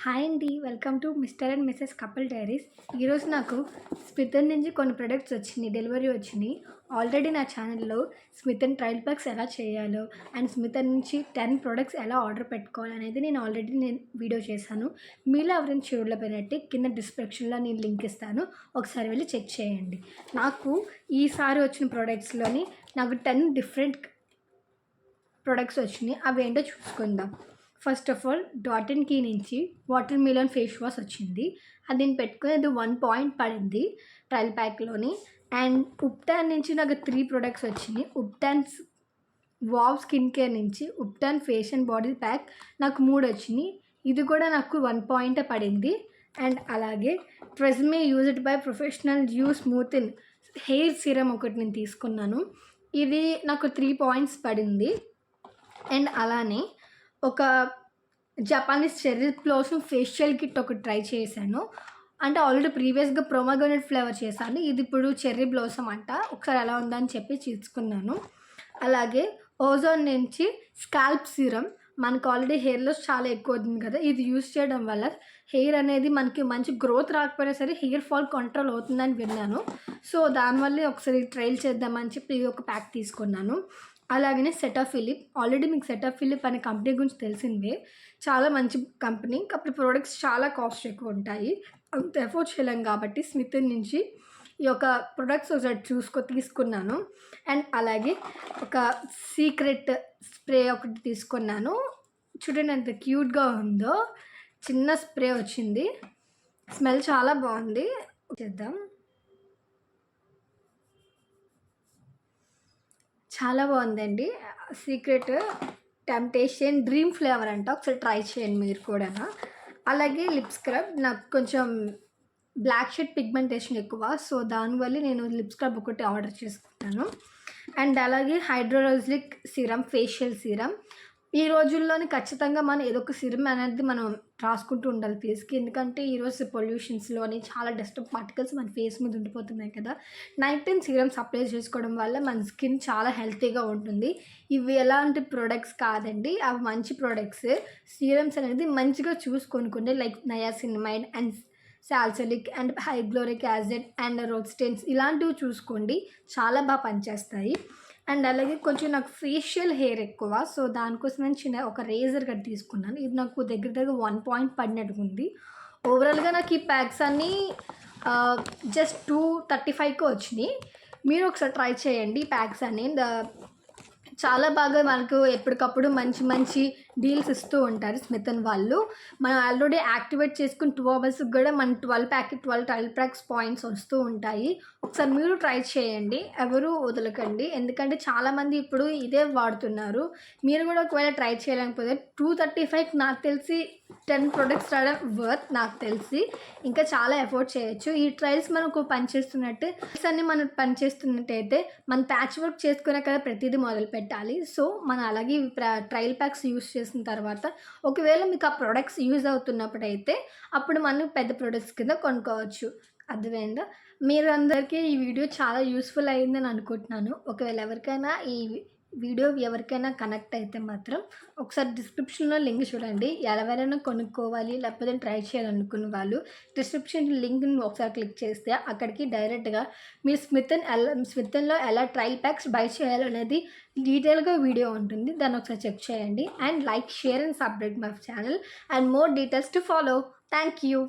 Hi అండి, welcome to mister and Mrs couple diaries. ఈరోజు నాకు స్మితన్ నుంచి కొన్ని ప్రొడక్ట్స్ వచ్చినాయి, డెలివరీ వచ్చినాయి. ఆల్రెడీ నా ఛానల్లో స్మితన్ ట్రయల్ ప్యాక్స్ ఎలా చేయాలో అండ్ స్మితన్ నుంచి 10 ప్రొడక్ట్స్ ఎలా ఆర్డర్ పెట్టుకోవాలి అనేది నేను వీడియో చేశాను. మీలో ఎవరైనా చూడలేకపోయినట్టే కింద డిస్క్రిప్షన్లో నేను లింక్ ఇస్తాను, ఒకసారి వెళ్ళి చెక్ చేయండి. నాకు ఈసారి వచ్చిన ప్రొడక్ట్స్లోని నాకు 10 డిఫరెంట్ ప్రొడక్ట్స్ వచ్చినాయి. అవి ఏంటో చూసుకుందాం. First of all Dot and Key నుంచి వాటర్ మిలన్ ఫేస్ వాష్ వచ్చింది. అది నేను పెట్టుకుని అది 1 పాయింట్ పడింది ట్రయల్ ప్యాక్లోని. అండ్ ఉప్టాన్ నుంచి నాకు 3 ప్రొడక్ట్స్ వచ్చినాయి. ఉప్టాన్ వావ్ స్కిన్ కేర్ నుంచి ubtan face and body pack నాకు 3 వచ్చినాయి. ఇది కూడా నాకు 1 పాయింట్ పడింది. అండ్ అలాగే Tresemme used by professional smooth in hair serum ఒకటి నేను తీసుకున్నాను. ఇది నాకు 3 పాయింట్స్ పడింది. అండ్ అలానే ఒక Japanese cherry blossom facial kit ఒకటి ట్రై చేశాను. అంటే ఆల్రెడీ ప్రీవియస్గా ప్రొమోగ్రనేట్ ఫ్లేవర్ చేశాను, ఇది ఇప్పుడు చెర్రీ బ్లాసమ్ అంట. ఒకసారి ఎలా ఉందని చెప్పి తీసుకున్నాను. అలాగే ఓజోన్ నుంచి స్కాల్ప్ సీరం. మనకు ఆల్రెడీ హెయిర్ లాస్ చాలా ఎక్కువ అవుతుంది కదా, ఇది యూస్ చేయడం వల్ల హెయిర్ అనేది మనకి మంచి గ్రోత్ రాకపోయినా సరే హెయిర్ ఫాల్ కంట్రోల్ అవుతుందని విన్నాను. సో దానివల్ల ఒకసారి ట్రైల్ చేద్దామని చెప్పి ఇది ఒక ప్యాక్ తీసుకున్నాను. అలాగనే సెటాఫిలిప్. ఆల్రెడీ మీకు సెటాఫిలిప్ అనే కంపెనీ గురించి తెలిసిందే, చాలా మంచి కంపెనీ. కాకపోతే ప్రోడక్ట్స్ చాలా కాస్ట్ ఎక్కువ ఉంటాయి, అంత ఎఫోర్డ్ చేయలేం కాబట్టి స్మితన్ నుంచి ఈ యొక్క ప్రొడక్ట్స్ ఒకసారి తీసుకున్నాను. అండ్ అలాగే ఒక సీక్రెట్ స్ప్రే ఒకటి తీసుకున్నాను. చూడండి ఎంత క్యూట్గా ఉందో, చిన్న స్ప్రే వచ్చింది, స్మెల్ చాలా బాగుంది. చేద్దాం. చాలా బాగుందండి. సీక్రెట్ టెంప్టేషన్ డ్రీమ్ ఫ్లేవర్ అంట, ఒకసారి ట్రై చేయండి మీరు కూడా. అలాగే లిప్ స్క్రబ్. నాకు కొంచెం బ్లాక్ షెడ్ పిగ్మెంటేషన్ ఎక్కువ, సో దానివల్ల నేను లిప్ స్క్రబ్ ఒకటి ఆర్డర్ చేసుకుంటాను. అండ్ అలాగే హైడ్రోలాజిక్ సీరం, ఫేషియల్ సీరం. ఈ రోజుల్లోని ఖచ్చితంగా మనం ఏదో ఒక సీరం అనేది మనం రాసుకుంటూ ఉండాలి ఫేస్కి. ఎందుకంటే ఈరోజు పొల్యూషన్స్లోని చాలా డస్ట్ పార్టికల్స్ మన ఫేస్ మీద ఉండిపోతున్నాయి కదా. నైట్ టైం సీరమ్స్ అప్లై చేసుకోవడం వల్ల మన స్కిన్ చాలా హెల్తీగా ఉంటుంది. ఇవి ఎలాంటి ప్రొడక్ట్స్ కాదండి, అవి మంచి ప్రొడక్ట్స్. సీరమ్స్ అనేది మంచిగా చూసుకొనుకోండి, like niacinamide and salicylic and హైగ్లోరిక్ యాసిడ్ అండ్ రోస్టెన్స్ ఇలాంటివి చూసుకోండి, చాలా బాగా పనిచేస్తాయి. అండ్ అలాగే కొంచెం నాకు ఫేషియల్ హెయిర్ ఎక్కువ, సో దానికోసం నేను చిన్న ఒక రేజర్ కట్ తీసుకున్నాను. ఇది నాకు దగ్గర 1 పాయింట్ పడినట్టుగా ఉంది. ఓవరాల్గా నాకు ఈ ప్యాక్స్ అన్నీ జస్ట్ 235కి వచ్చినాయి. మీరు ఒకసారి ట్రై చేయండి ఈ ప్యాక్స్ అన్నీ. చాలా బాగా మనకు ఎప్పటికప్పుడు మంచి మంచి డీల్స్ ఇస్తూ ఉంటారు స్మితన్ వాళ్ళు. మనం ఆల్రెడీ యాక్టివేట్ చేసుకుని 2 అవర్స్కి కూడా మన 12 ట్రయల్ ప్యాక్స్ పాయింట్స్ వస్తూ ఉంటాయి. ఒకసారి మీరు ట్రై చేయండి, ఎవరు వదలకండి. ఎందుకంటే చాలామంది ఇప్పుడు ఇదే వాడుతున్నారు. మీరు కూడా ఒకవేళ ట్రై చేయలేకపోతే 235 నాకు తెలిసి 10 ప్రొడక్ట్స్ రావడం వర్త్. నాకు తెలిసి ఇంకా చాలా ఎఫోర్డ్ చేయొచ్చు. ఈ ట్రయల్స్ మనకు పనిచేస్తున్నట్టు అన్నీ మనం పనిచేస్తున్నట్టయితే మన ప్యాచ్ వర్క్ చేసుకునే కదా ప్రతిదీ మొదలు పెట్టాలి. సో మనం అలాగే ట్రయల్ ప్యాక్స్ యూస్ చేసిన తర్వాత ఒకవేళ మీకు ఆ ప్రొడక్ట్స్ యూజ్ అవుతున్నప్పుడైతే అప్పుడు మనం పెద్ద ప్రొడక్ట్స్ కింద కొనుక్కోవచ్చు. అర్థమైందా? మీరు అందరికీ ఈ వీడియో చాలా యూస్ఫుల్ అయ్యిందని అనుకుంటున్నాను. ఒకవేళ ఎవరికైనా ఈ వీడియో కనెక్ట్ అయితే మాత్రం ఒకసారి డిస్క్రిప్షన్లో లింక్ చూడండి. ఎవరైనా కొనుక్కోవాలి లేకపోతే ట్రై చేయాలనుకున్న వాళ్ళు డిస్క్రిప్షన్ లింక్ని ఒకసారి క్లిక్ చేస్తే అక్కడికి డైరెక్ట్గా మీరు స్మితన్లో ఎలా ట్రయల్ ప్యాక్స్ బై చేయాలనేది డీటెయిల్గా వీడియో ఉంటుంది, దాన్ని ఒకసారి చెక్ చేయండి. And like, share and subscribe my channel and more details to follow. Thank you.